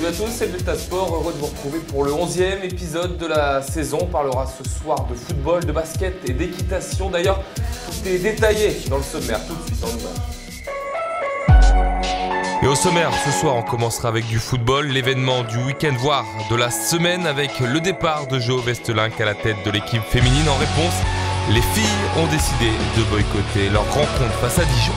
à tous, c'est Delta Sport, heureux de vous retrouver pour le 11e épisode de la saison. On parlera ce soir de football, de basket et d'équitation. D'ailleurs, tout est détaillé dans le sommaire, tout de suite dans le match. Et au sommaire, ce soir, on commencera avec du football, l'événement du week-end, voire de la semaine, avec le départ de Jo Westelink à la tête de l'équipe féminine. En réponse, les filles ont décidé de boycotter leur rencontre face à Dijon.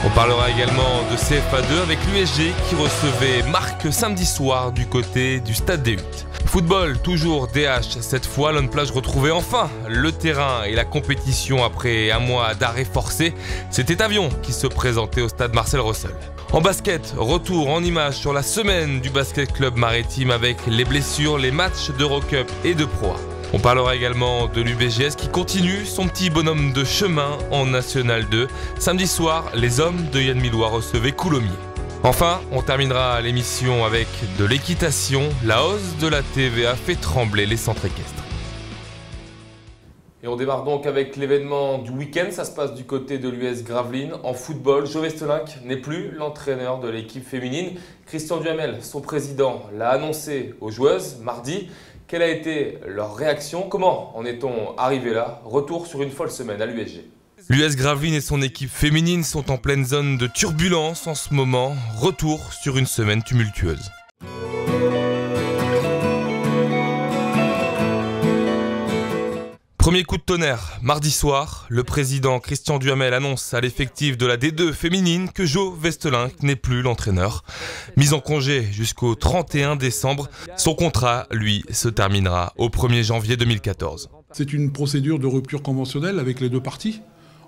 On parlera également de CFA2 avec l'USG qui recevait Marc samedi soir du côté du Stade D8. Football, toujours DH, cette fois Lone Plage retrouvait enfin le terrain et la compétition après un mois d'arrêt forcé. C'était Avion qui se présentait au stade Marcel Russell. En basket, retour en images sur la semaine du basket club maritime avec les blessures, les matchs d'Eurocup et de Pro A. On parlera également de l'UBGS qui continue son petit bonhomme de chemin en National 2. Samedi soir, les hommes de Yann Millois recevaient Coulommiers. Enfin, on terminera l'émission avec de l'équitation. La hausse de la TVA fait trembler les centres équestres. Et on démarre donc avec l'événement du week-end. Ça se passe du côté de l'US Gravelines. En football, Jo Westelink n'est plus l'entraîneur de l'équipe féminine. Christian Duhamel, son président, l'a annoncé aux joueuses mardi. Quelle a été leur réaction? Comment en est-on arrivé là? Retour sur une folle semaine à l'USG. L'US Gravelines et son équipe féminine sont en pleine zone de turbulence en ce moment. Retour sur une semaine tumultueuse. Premier coup de tonnerre, mardi soir, le président Christian Duhamel annonce à l'effectif de la D2 féminine que Jo Westelink n'est plus l'entraîneur. Mis en congé jusqu'au 31 décembre, son contrat, lui, se terminera au 1er janvier 2014. C'est une procédure de rupture conventionnelle avec les deux parties.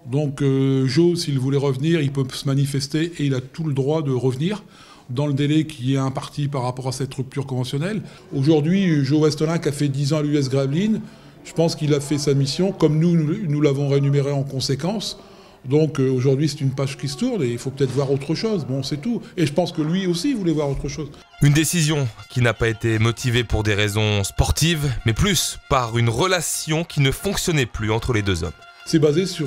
Donc Jo, s'il voulait revenir, il peut se manifester et il a tout le droit de revenir dans le délai qui est imparti par rapport à cette rupture conventionnelle. Aujourd'hui, Jo Westelink a fait 10 ans à l'US Gravelines. Je pense qu'il a fait sa mission, comme nous l'avons rémunéré en conséquence. Donc aujourd'hui, c'est une page qui se tourne et il faut peut-être voir autre chose. Bon, c'est tout. Et je pense que lui aussi voulait voir autre chose. Une décision qui n'a pas été motivée pour des raisons sportives, mais plus par une relation qui ne fonctionnait plus entre les deux hommes. C'est basé sur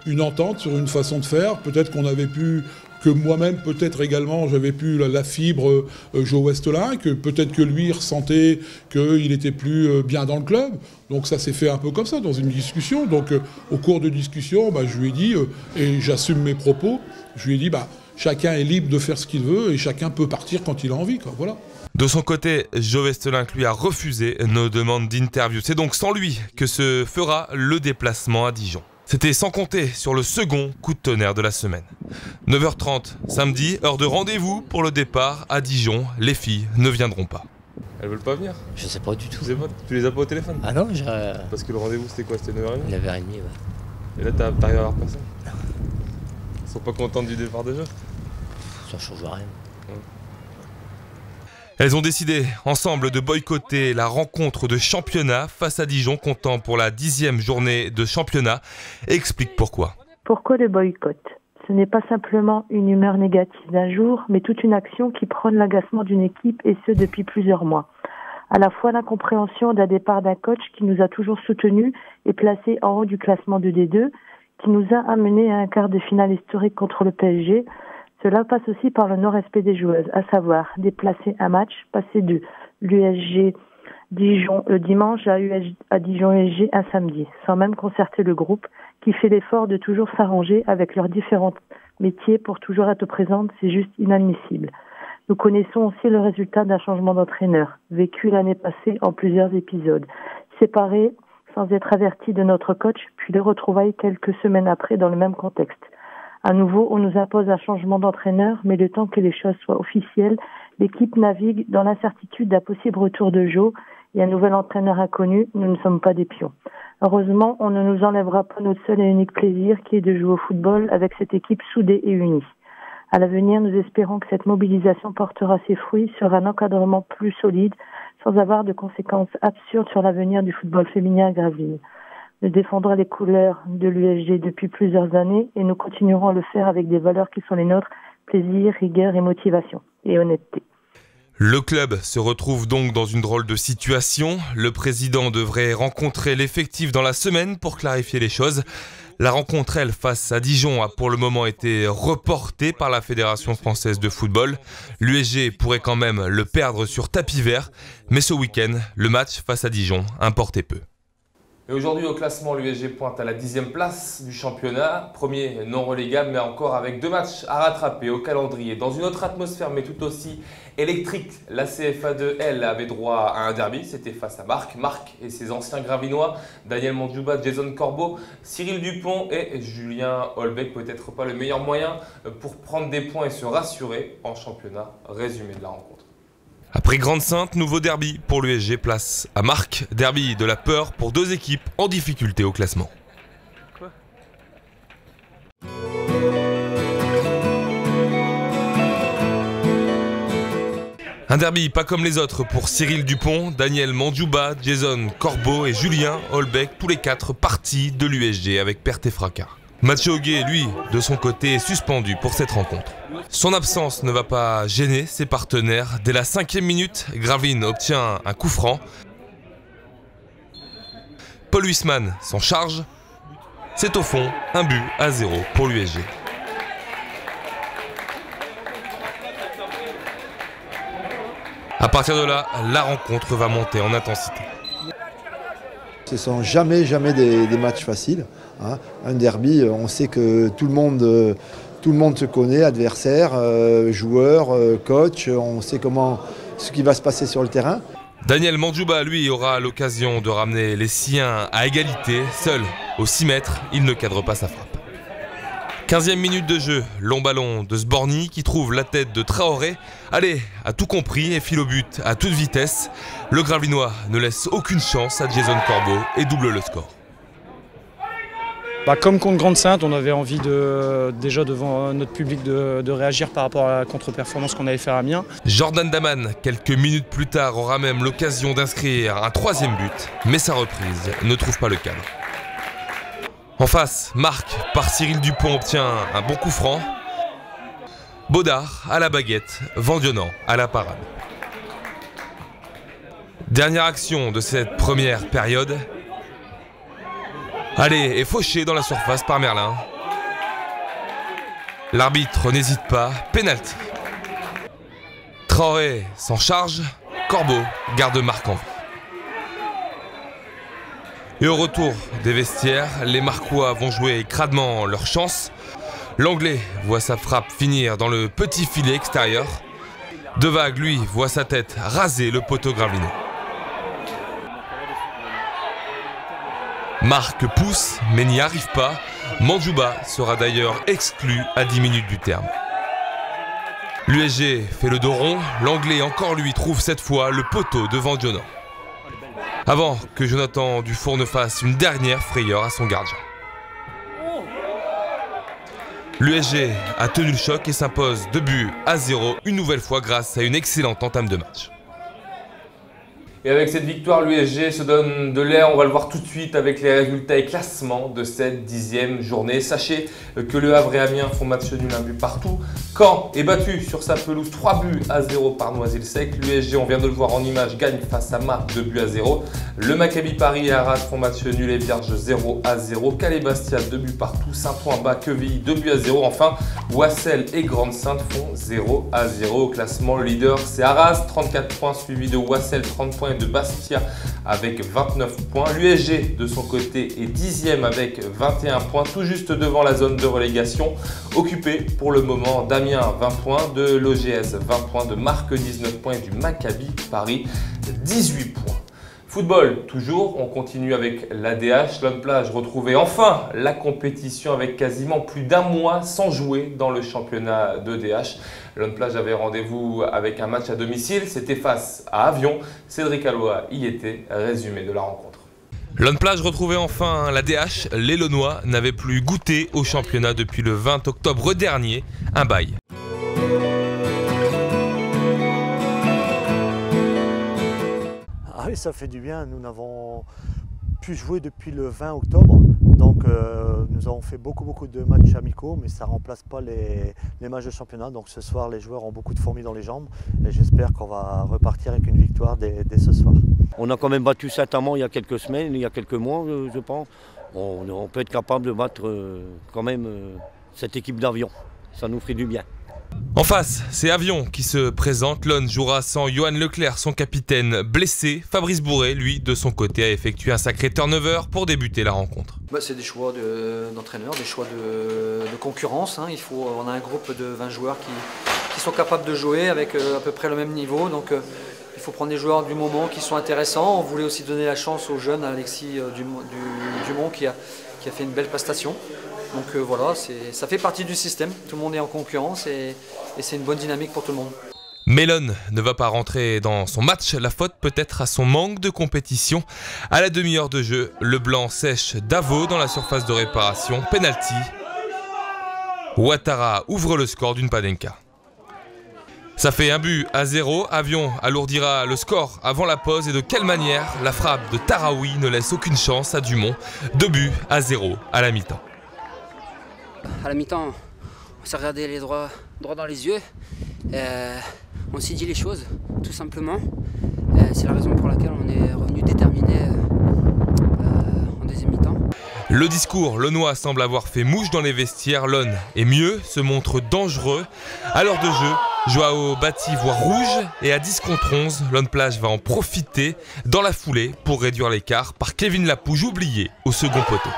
une entente, sur une façon de faire. Peut-être qu'on avait pu... que moi-même, peut-être également, j'avais pu la fibre Jo Westelink, peut-être que lui ressentait qu'il n'était plus bien dans le club. Donc ça s'est fait un peu comme ça, dans une discussion. Donc au cours de discussion, je lui ai dit, et j'assume mes propos, je lui ai dit, chacun est libre de faire ce qu'il veut et chacun peut partir quand il a envie, quoi. Voilà. De son côté, Jo Westelink lui a refusé nos demandes d'interview. C'est donc sans lui que se fera le déplacement à Dijon. C'était sans compter sur le second coup de tonnerre de la semaine. 9h30 samedi, heure de rendez-vous pour le départ à Dijon. Les filles ne viendront pas. Elles veulent pas venir? Je sais pas du tout. Tu les as pas au téléphone? Ah non, Parce que le rendez-vous c'était quoi? C'était 9h30? 9h30, ouais. Et là t'arrives à avoir personne? Ils sont pas contents du départ déjà? Ça change rien. Elles ont décidé ensemble de boycotter la rencontre de championnat face à Dijon, comptant pour la 10e journée de championnat, et explique pourquoi. Pourquoi le boycott? Ce n'est pas simplement une humeur négative d'un jour, mais toute une action qui prône l'agacement d'une équipe, et ce depuis plusieurs mois. À la fois l'incompréhension d'un départ d'un coach qui nous a toujours soutenus et placé en haut du classement de D2, qui nous a amenés à un quart de finale historique contre le PSG. Cela passe aussi par le non-respect des joueuses, à savoir déplacer un match, passer de l'USG Dijon le dimanche à Dijon USG un samedi, sans même concerter le groupe qui fait l'effort de toujours s'arranger avec leurs différents métiers pour toujours être présente, c'est juste inadmissible. Nous connaissons aussi le résultat d'un changement d'entraîneur, vécu l'année passée en plusieurs épisodes, séparés sans être avertis de notre coach, puis les retrouvailles quelques semaines après dans le même contexte. À nouveau, on nous impose un changement d'entraîneur, mais le temps que les choses soient officielles, l'équipe navigue dans l'incertitude d'un possible retour de Jo et un nouvel entraîneur inconnu. Nous ne sommes pas des pions. Heureusement, on ne nous enlèvera pas notre seul et unique plaisir qui est de jouer au football avec cette équipe soudée et unie. À l'avenir, nous espérons que cette mobilisation portera ses fruits sur un encadrement plus solide, sans avoir de conséquences absurdes sur l'avenir du football féminin à Gravelines. Nous défendrons les couleurs de l'USG depuis plusieurs années et nous continuerons à le faire avec des valeurs qui sont les nôtres, plaisir, rigueur et motivation et honnêteté. Le club se retrouve donc dans une drôle de situation. Le président devrait rencontrer l'effectif dans la semaine pour clarifier les choses. La rencontre, elle, face à Dijon, a pour le moment été reportée par la Fédération française de football. L'USG pourrait quand même le perdre sur tapis vert, mais ce week-end, le match face à Dijon importait peu. Et aujourd'hui au classement, l'USG pointe à la 10e place du championnat. Premier non relégable, mais encore avec 2 matchs à rattraper au calendrier. Dans une autre atmosphère, mais tout aussi électrique, la CFA2L avait droit à un derby. C'était face à Marc. Marc et ses anciens gravinois, Daniel Mondjouba, Jason Corbeau, Cyril Dupont et Julien Holbeck. Peut-être pas le meilleur moyen pour prendre des points et se rassurer en championnat. Résumé de la rencontre. Après Grande-Sainte, nouveau derby pour l'USG, place à Marc. Derby de la peur pour 2 équipes en difficulté au classement. Un derby pas comme les autres pour Cyril Dupont, Daniel Mondjouba, Jason Corbeau et Julien Holbeck, tous les 4 partis de l'USG avec perte et fracas. Mathieu Auguet, lui, de son côté, est suspendu pour cette rencontre. Son absence ne va pas gêner ses partenaires. Dès la 5e minute, Graveline obtient un coup franc. Paul Huisman s'en charge. C'est au fond 1-0 pour l'USG. À partir de là, la rencontre va monter en intensité. Ce ne sont jamais des matchs faciles. Hein. Un derby, on sait que tout le monde se connaît, adversaire, joueur, coach, on sait ce qui va se passer sur le terrain. Daniel Mondjouba, lui, aura l'occasion de ramener les siens à égalité. Seul, aux 6 mètres, il ne cadre pas sa frappe. 15e minute de jeu, long ballon de Sborny qui trouve la tête de Traoré. Allez, a tout compris et file au but à toute vitesse. Le Gravinois ne laisse aucune chance à Jason Corbeau et double le score. Comme contre Grande-Sainte, on avait envie déjà devant notre public de réagir par rapport à la contre-performance qu'on avait fait à Amiens. Jordan Daman, quelques minutes plus tard, aura même l'occasion d'inscrire un 3e but, mais sa reprise ne trouve pas le cadre. En face, Marc, par Cyril Dupont, obtient un bon coup franc. Baudard à la baguette, Vendionant à la parade. Dernière action de cette première période. Allez, et fauché dans la surface par Merlin. L'arbitre n'hésite pas, pénalty. Traoré s'en charge, Corbeau garde Marc en vie. Et au retour des vestiaires, les Marcois vont jouer cradement leur chance. L'Anglais voit sa frappe finir dans le petit filet extérieur. Devague, lui, voit sa tête raser le poteau gravelinois. Marc pousse, mais n'y arrive pas. Mondjouba sera d'ailleurs exclu à 10 minutes du terme. L'USG fait le dos rond. L'Anglais, encore lui, trouve cette fois le poteau de Vendionant. Avant que Jonathan Dufour ne fasse une dernière frayeur à son gardien. L'USG a tenu le choc et s'impose 2-0 une nouvelle fois grâce à une excellente entame de match. Et avec cette victoire, l'USG se donne de l'air. On va le voir tout de suite avec les résultats et classements de cette 10e journée. Sachez que Le Havre et Amiens font match nul, un but partout. Caen est battu sur sa pelouse 3-0 par Noisy-le-Sec. L'USG, on vient de le voir en image, gagne face à Marc 2-0. Le Maccabi Paris et Arras font match nul et Vierge 0-0. Calais-Bastia 2 buts partout. Saint-Ouen-Bas, Quevilly 2-0. Enfin, Ouassel et Grande-Sainte font 0-0 au classement. Le leader, c'est Arras, 34 points, suivi de Ouassel, 30 points. De Bastia avec 29 points. L'USG de son côté est 10e avec 21 points, tout juste devant la zone de relégation. Occupé pour le moment d'Amiens 20 points, de l'OGS 20 points, de Marc 19 points et du Maccabi Paris 18 points. Football, toujours, on continue avec l'ADH. Lone Plage retrouvait enfin la compétition avec quasiment plus d'un mois sans jouer dans le championnat d'EDH. Lone Plage avait rendez-vous avec un match à domicile, c'était face à Avion. Cédric Alloa y était, résumé de la rencontre. Lone Plage retrouvait enfin l'ADH. Les Launois n'avaient plus goûté au championnat depuis le 20 octobre dernier, un bail. Ah oui, ça fait du bien. Nous n'avons pu jouer depuis le 20 octobre. Donc nous avons fait beaucoup de matchs amicaux, mais ça ne remplace pas les matchs de championnat. Donc ce soir, les joueurs ont beaucoup de fourmis dans les jambes et j'espère qu'on va repartir avec une victoire dès ce soir. On a quand même battu Saint-Amand il y a quelques semaines, il y a quelques mois, je pense. on peut être capable de battre quand même cette équipe d'Avion. Ça nous ferait du bien. En face, c'est Avion qui se présente. L'ON jouera sans Johan Leclerc, son capitaine, blessé. Fabrice Bourré, lui, de son côté, a effectué un sacré turnover pour débuter la rencontre. C'est des choix d'entraîneurs, des choix de concurrence. On a un groupe de 20 joueurs qui sont capables de jouer avec à peu près le même niveau. Donc il faut prendre des joueurs du moment qui sont intéressants. On voulait aussi donner la chance aux jeunes, à Alexis Dumont qui a fait une belle prestation. Donc voilà, ça fait partie du système, tout le monde est en concurrence et c'est une bonne dynamique pour tout le monde. Mais l'ON ne va pas rentrer dans son match, la faute peut-être à son manque de compétition. À la demi-heure de jeu, le blanc sèche Davo dans la surface de réparation, penalty. Ouattara ouvre le score d'une Panenka. Ça fait 1-0, Avion alourdira le score avant la pause et de quelle manière la frappe de Taraoui ne laisse aucune chance à Dumont. 2-0 à la mi-temps. À la mi-temps, on s'est regardé les droits dans les yeux. On s'est dit les choses, tout simplement. C'est la raison pour laquelle on est revenu déterminé en deuxième mi-temps. Le discours launois semble avoir fait mouche dans les vestiaires. L'ON est mieux, se montre dangereux. À l'heure de jeu, Joao Batti voit rouge et à 10 contre 11, l'ON Plage va en profiter dans la foulée pour réduire l'écart par Kevin Lapouge oublié au second poteau.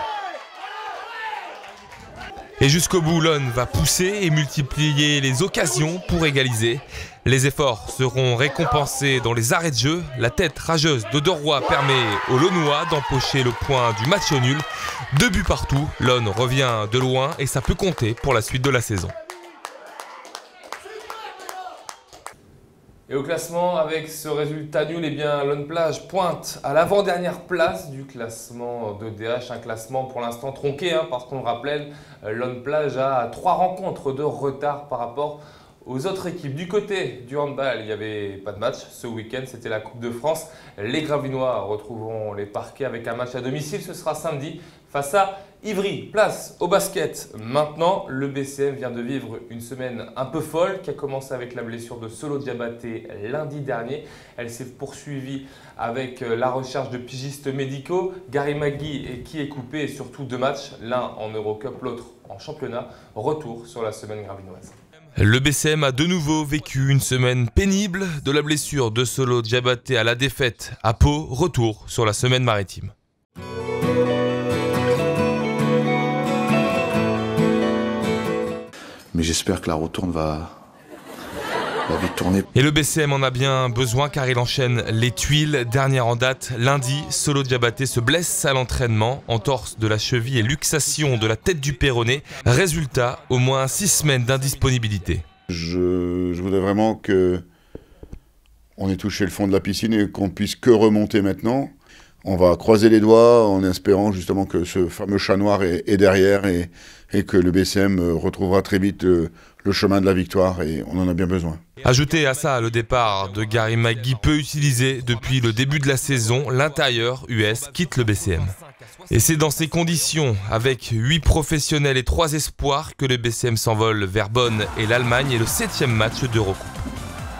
Et jusqu'au bout, l'ON va pousser et multiplier les occasions pour égaliser. Les efforts seront récompensés dans les arrêts de jeu. La tête rageuse de Doroy permet aux Launois d'empocher le point du match nul. 2 buts partout, l'ON revient de loin et ça peut compter pour la suite de la saison. Et au classement, avec ce résultat nul, l'ON Plage pointe à l'avant-dernière place du classement de DH. Un classement pour l'instant tronqué, parce qu'on le rappelle, l'ON Plage a 3 rencontres de retard par rapport aux autres équipes. Du côté du handball, il n'y avait pas de match ce week-end, c'était la Coupe de France. Les Gravinois retrouveront les parquets avec un match à domicile, ce sera samedi face à Ivry. Place au basket. Maintenant, le BCM vient de vivre une semaine un peu folle qui a commencé avec la blessure de Solo Diabaté lundi dernier. Elle s'est poursuivie avec la recherche de pigistes médicaux. Gary Magui qui est coupé et surtout 2 matchs, l'un en Eurocup, l'autre en championnat. Retour sur la semaine gravinoise. Le BCM a de nouveau vécu une semaine pénible, de la blessure de Solo Diabaté à la défaite à Pau, retour sur la semaine maritime. Mais j'espère que la retourne va vite tourner. Et le BCM en a bien besoin car il enchaîne les tuiles. Dernière en date, lundi, Solo Diabaté se blesse à l'entraînement, entorse de la cheville et luxation de la tête du péroné. Résultat, au moins 6 semaines d'indisponibilité. Je voudrais vraiment qu'on ait touché le fond de la piscine et qu'on puisse que remonter maintenant. On va croiser les doigts en espérant justement que ce fameux chat noir est derrière et que le BCM retrouvera très vite le chemin de la victoire et on en a bien besoin. Ajoutez à ça le départ de Gary Magui peu utilisé depuis le début de la saison, l'intérieur US quitte le BCM. Et c'est dans ces conditions, avec 8 professionnels et 3 espoirs, que le BCM s'envole vers Bonn et l'Allemagne et le 7e match d'Eurocoupe.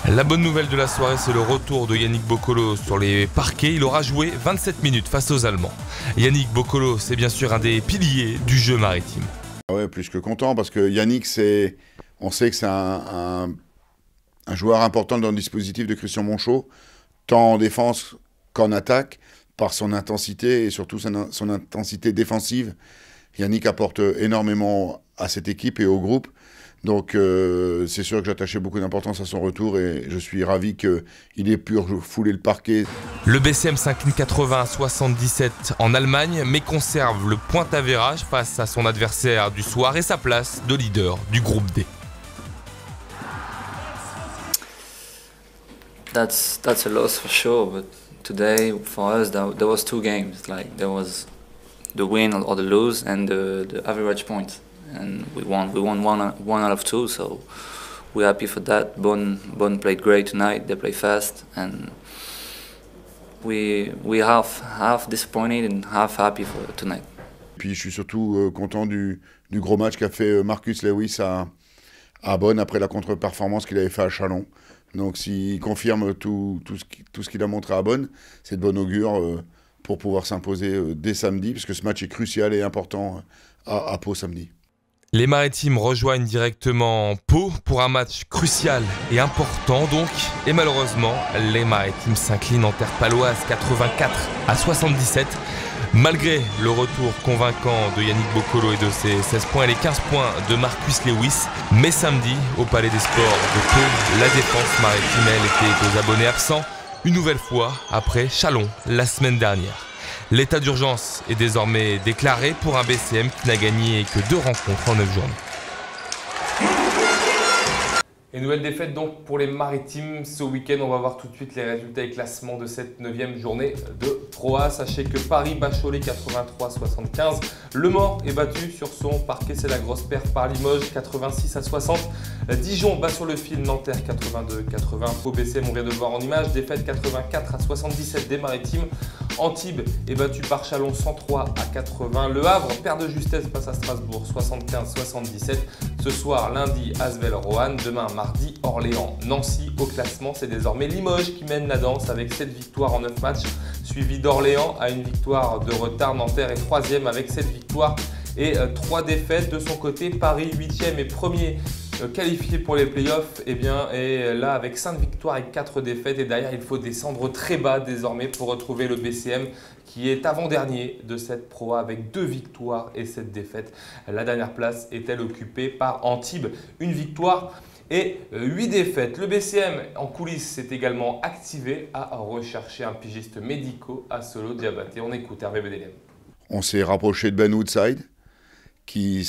La bonne nouvelle de la soirée, c'est le retour de Yannick Boccolo sur les parquets. Il aura joué 27 minutes face aux Allemands. Yannick Boccolo, c'est bien sûr un des piliers du jeu maritime. Ouais, plus que content parce que Yannick, on sait que c'est un joueur important dans le dispositif de Christian Monchot, tant en défense qu'en attaque, par son intensité et surtout son intensité défensive. Yannick apporte énormément à cette équipe et au groupe. Donc c'est sûr que j'attachais beaucoup d'importance à son retour et je suis ravi qu'il ait pu fouler le parquet. Le BCM s'incline 80-77 en Allemagne, mais conserve le point avérage face à son adversaire du soir et sa place de leader du groupe D. That's a loss for sure, but today for us there was 2 games. Like there was the win or the lose and the average point. And we won one out of 2, so we're happy for that. Bonn played great tonight. They play fast, and we half disappointed and half happy for tonight. Puis je suis surtout content du gros match qu'a fait Marcus Lewis à Bonn après la contre-performance qu'il avait fait à Chalon. Donc s'il confirme tout ce qu'il a montré à Bonn, c'est de bon augure pour pouvoir s'imposer dès samedi, parce que ce match est crucial et important à Pau samedi. Les Maritimes rejoignent directement Pau pour un match crucial et important donc. Et malheureusement, les Maritimes s'inclinent en terre paloise 84-77. Malgré le retour convaincant de Yannick Boccolo et de ses 16 points et les 15 points de Marcus Lewis. Mais samedi, au Palais des Sports de Pau, la défense maritime, elle, était aux abonnés absents. Une nouvelle fois après Chalon la semaine dernière. L'état d'urgence est désormais déclaré pour un BCM qui n'a gagné que 2 rencontres en 9 journées. Et nouvelle défaite donc pour les Maritimes ce week-end. On va voir tout de suite les résultats et classements de cette 9e journée de Pro A. Sachez que Paris bat Cholet 83-75. Le Mans est battu sur son parquet, c'est la grosse perf par Limoges 86-60. Dijon bat sur le fil Nanterre 82-80. Au BCM, on vient de le voir en image, défaite 84-77 des Maritimes. Antibes est battu par Chalon 103-80. Le Havre perd de justesse face à Strasbourg 75-77. Ce soir, lundi, Asvel-Roanne. Demain, mardi, Orléans-Nancy. Au classement, c'est désormais Limoges qui mène la danse avec 7 victoires en 9 matchs, suivi d'Orléans à une victoire de retard. Nanterre est 3e avec 7 victoires et 3 défaites. De son côté, Paris 8e et 1er qualifié pour les playoffs, est là avec 5 victoires et 4 défaites. Et derrière, il faut descendre très bas désormais pour retrouver le BCM qui est avant-dernier de cette Pro A avec 2 victoires et 7 défaites. La dernière place est-elle occupée par Antibes, une victoire et 8 défaites. Le BCM en coulisses s'est également activé à rechercher un pigiste médico à Solo Diabaté. On écoute Hervé Bedelem. On s'est rapproché de Ben Woodside, qui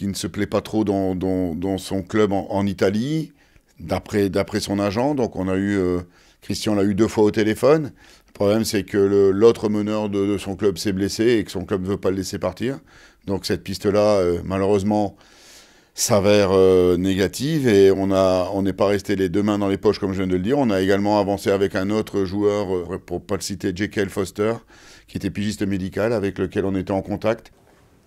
ne se plaît pas trop dans son club en Italie, d'après son agent. Donc on a eu, Christian l'a eu 2 fois au téléphone. Le problème, c'est que l'autre meneur de son club s'est blessé et que son club ne veut pas le laisser partir. Donc cette piste-là, malheureusement, s'avère négative et on n'est pas resté les 2 mains dans les poches, comme je viens de le dire. On a également avancé avec un autre joueur, pour ne pas le citer, Jekyll Foster, qui était pigiste médical, avec lequel on était en contact.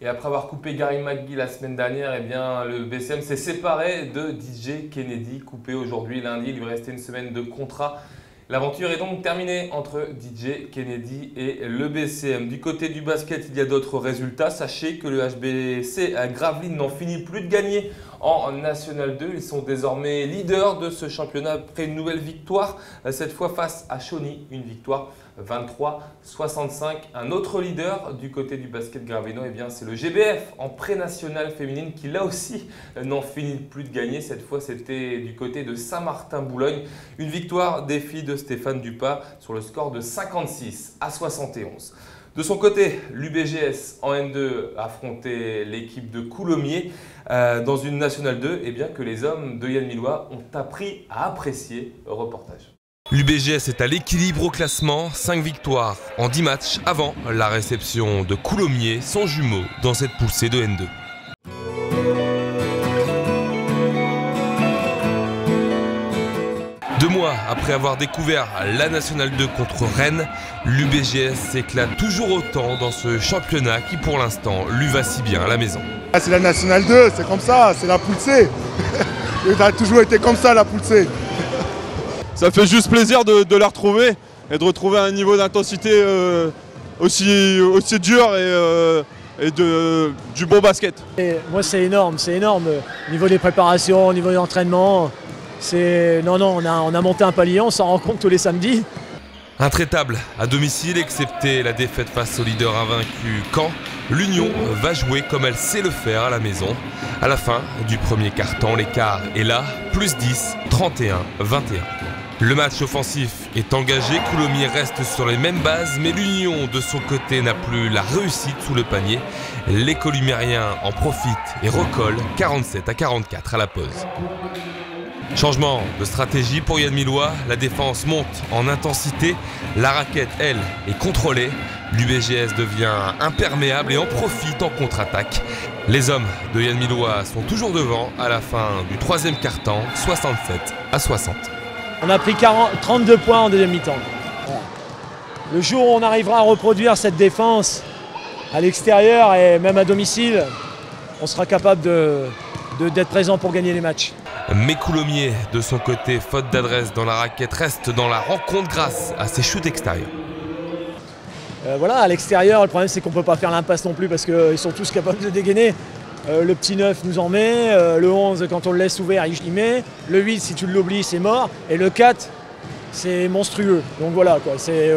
Et après avoir coupé Gary McGee la semaine dernière, le BCM s'est séparé de DJ Kennedy, coupé aujourd'hui lundi. Il lui restait une semaine de contrat. L'aventure est donc terminée entre DJ Kennedy et le BCM. Du côté du basket, il y a d'autres résultats. Sachez que le HBC à Gravelines n'en finit plus de gagner en National 2. Ils sont désormais leaders de ce championnat après une nouvelle victoire, cette fois face à Chauny, une victoire 23-65. Un autre leader du côté du basket gravino, c'est le GBF en pré-nationale féminine qui là aussi n'en finit plus de gagner. Cette fois, c'était du côté de Saint-Martin-Boulogne. Une victoire des filles de Stéphane Dupas sur le score de 56-71. De son côté, l'UBGS en N2 affrontait l'équipe de Coulommiers dans une Nationale 2 que les hommes de Yann Millois ont appris à apprécier. Reportage. L'UBGS est à l'équilibre au classement, 5 victoires en 10 matchs avant la réception de Coulommiers, son jumeau, dans cette poussée de N2. Deux mois après avoir découvert la Nationale 2 contre Rennes, l'UBGS s'éclate toujours autant dans ce championnat qui pour l'instant lui va si bien à la maison. C'est la Nationale 2, c'est comme ça, c'est la poule C. Ça a toujours été comme ça la poule C. Ça fait juste plaisir de la retrouver et de retrouver un niveau d'intensité aussi dur et du bon basket. Et moi c'est énorme, au niveau des préparations, au niveau de l'entraînement. On a monté un palier, on s'en rend compte tous les samedis. Intraitable à domicile, excepté la défaite face au leader invaincu Caen, l'Union va jouer comme elle sait le faire à la maison. À la fin du premier quart-temps, l'écart est là, plus 10, 31-21. Le match offensif est engagé, Coulommiers reste sur les mêmes bases, mais l'Union de son côté n'a plus la réussite sous le panier. Les Columériens en profitent et recollent 47-44 à la pause. Changement de stratégie pour Yann Millois, la défense monte en intensité, la raquette, elle, est contrôlée. L'UBGS devient imperméable et en profite en contre-attaque. Les hommes de Yann Millois sont toujours devant à la fin du troisième quart-temps, 67-60. On a pris 32 points en deuxième mi-temps. Le jour où on arrivera à reproduire cette défense à l'extérieur et même à domicile, on sera capable d'être présent pour gagner les matchs. Mais Coulommiers, de son côté, faute d'adresse dans la raquette, reste dans la rencontre grâce à ses shoots extérieurs. Voilà, à l'extérieur, le problème c'est qu'on ne peut pas faire l'impasse non plus parce qu'ils sont tous capables de dégainer. Le petit 9 nous en met, le 11 quand on le laisse ouvert il met, le 8 si tu l'oublies c'est mort, et le 4 c'est monstrueux. Donc voilà quoi, c'est...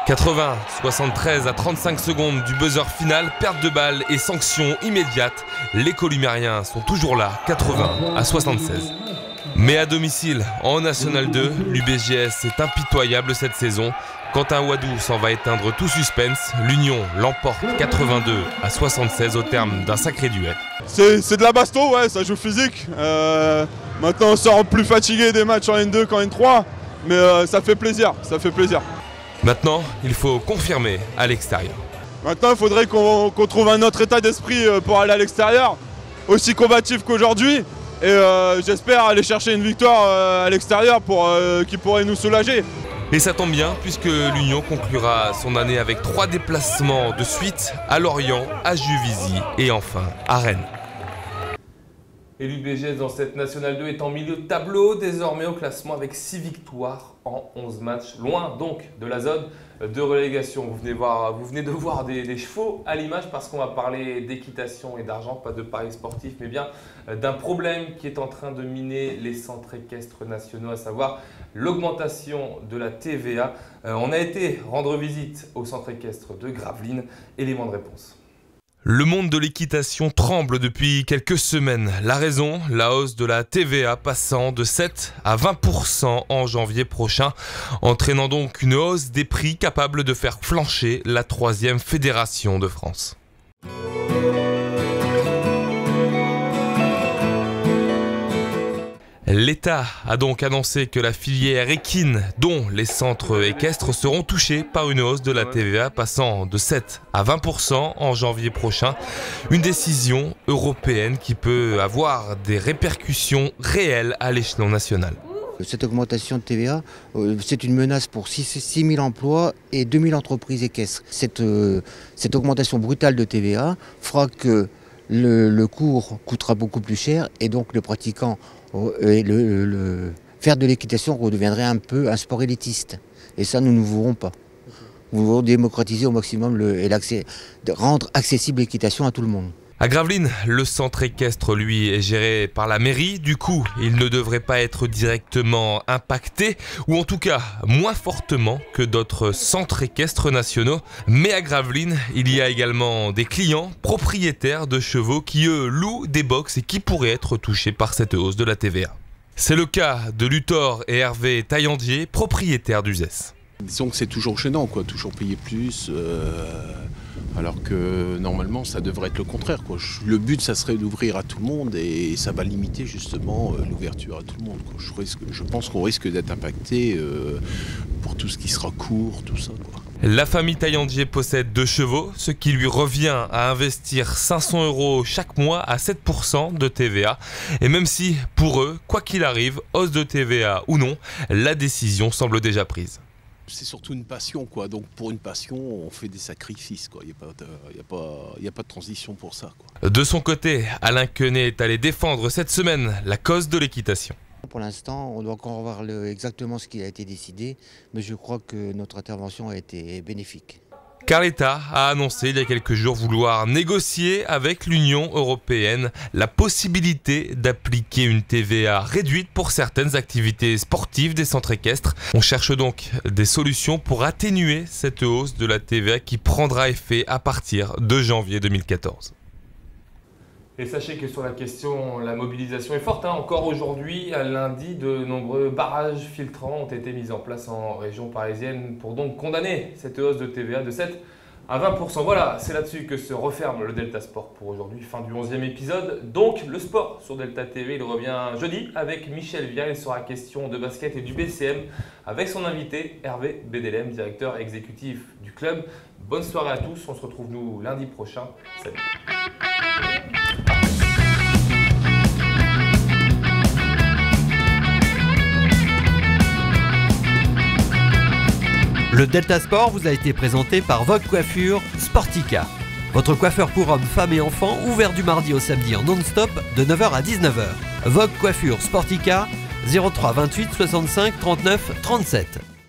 80, 73 à 35 secondes du buzzer final, perte de balle et sanction immédiate. Les Columériens sont toujours là, 80 à 76. Mais à domicile, en National 2, l'UBJS est impitoyable cette saison. Quentin Ouadou s'en va éteindre tout suspense. L'Union l'emporte 82 à 76 au terme d'un sacré duel. C'est de la baston, ouais, ça joue physique. Maintenant on sort plus fatigué des matchs en N2 qu'en N3, mais ça fait plaisir, ça fait plaisir. Maintenant, il faut confirmer à l'extérieur. Maintenant, il faudrait qu'on trouve un autre état d'esprit pour aller à l'extérieur, aussi combatif qu'aujourd'hui. Et j'espère aller chercher une victoire à l'extérieur qui pourrait nous soulager. Et ça tombe bien puisque l'Union conclura son année avec 3 déplacements de suite à Lorient, à Juvisy et enfin à Rennes. Et l'UBJS dans cette National 2 est en milieu de tableau, désormais au classement avec 6 victoires en 11 matchs. Loin donc de la zone de relégation. Vous venez de voir des chevaux à l'image parce qu'on va parler d'équitation et d'argent, pas de paris sportifs, mais bien d'un problème qui est en train de miner les centres équestres nationaux, à savoir l'augmentation de la TVA. On a été rendre visite au centre équestre de Gravelines. Élément de réponse. Le monde de l'équitation tremble depuis quelques semaines. La raison, la hausse de la TVA passant de 7 à 20% en janvier prochain, entraînant donc une hausse des prix capable de faire flancher la 3e fédération de France. L'État a donc annoncé que la filière équine, dont les centres équestres, seront touchés par une hausse de la TVA passant de 7 à 20% en janvier prochain. Une décision européenne qui peut avoir des répercussions réelles à l'échelon national. Cette augmentation de TVA, c'est une menace pour 6 000 emplois et 2 000 entreprises équestres. Cette augmentation brutale de TVA fera que le cours coûtera beaucoup plus cher et donc le pratiquant et faire de l'équitation redeviendrait un peu un sport élitiste. Et ça, nous ne voulons pas. Nous voulons démocratiser au maximum et rendre accessible l'équitation à tout le monde. À Gravelines, le centre équestre, lui, est géré par la mairie. Du coup, il ne devrait pas être directement impacté, ou en tout cas moins fortement que d'autres centres équestres nationaux. Mais à Gravelines, il y a également des clients propriétaires de chevaux qui, eux, louent des box et qui pourraient être touchés par cette hausse de la TVA. C'est le cas de Luthor et Hervé Taillandier, propriétaires d'Uzès. Disons que c'est toujours gênant, quoi, toujours payer plus, alors que normalement ça devrait être le contraire, quoi. Le but ça serait d'ouvrir à tout le monde et ça va limiter justement l'ouverture à tout le monde, quoi. Je pense qu'on risque d'être impacté pour tout ce qui sera court, tout ça, quoi. La famille Taillandier possède 2 chevaux, ce qui lui revient à investir 500 € chaque mois à 7% de TVA. Et même si, pour eux, quoi qu'il arrive, hausse de TVA ou non, la décision semble déjà prise. C'est surtout une passion, quoi. Donc pour une passion, on fait des sacrifices, quoi. Il n'y a pas de transition pour ça, quoi. De son côté, Alain Quenet est allé défendre cette semaine la cause de l'équitation. Pour l'instant, on doit encore voir exactement ce qui a été décidé, mais je crois que notre intervention a été bénéfique. Car l'État a annoncé il y a quelques jours vouloir négocier avec l'Union européenne la possibilité d'appliquer une TVA réduite pour certaines activités sportives des centres équestres. On cherche donc des solutions pour atténuer cette hausse de la TVA qui prendra effet à partir de janvier 2014. Et sachez que sur la question, la mobilisation est forte. Encore aujourd'hui, à lundi, de nombreux barrages filtrants ont été mis en place en région parisienne pour donc condamner cette hausse de TVA de 7 à 20%. Voilà, c'est là-dessus que se referme le Delta Sport pour aujourd'hui. Fin du 11e épisode. Donc, le sport sur Delta TV, il revient jeudi avec Michel Vial. Il sera question de basket et du BCM avec son invité Hervé Bédélem, directeur exécutif du club. Bonne soirée à tous. On se retrouve nous lundi prochain. Salut. Le Delta Sport vous a été présenté par Vogue Coiffure Sportica. Votre coiffeur pour hommes, femmes et enfants, ouvert du mardi au samedi en non-stop de 9h à 19h. Vogue Coiffure Sportica, 03 28 65 39 37.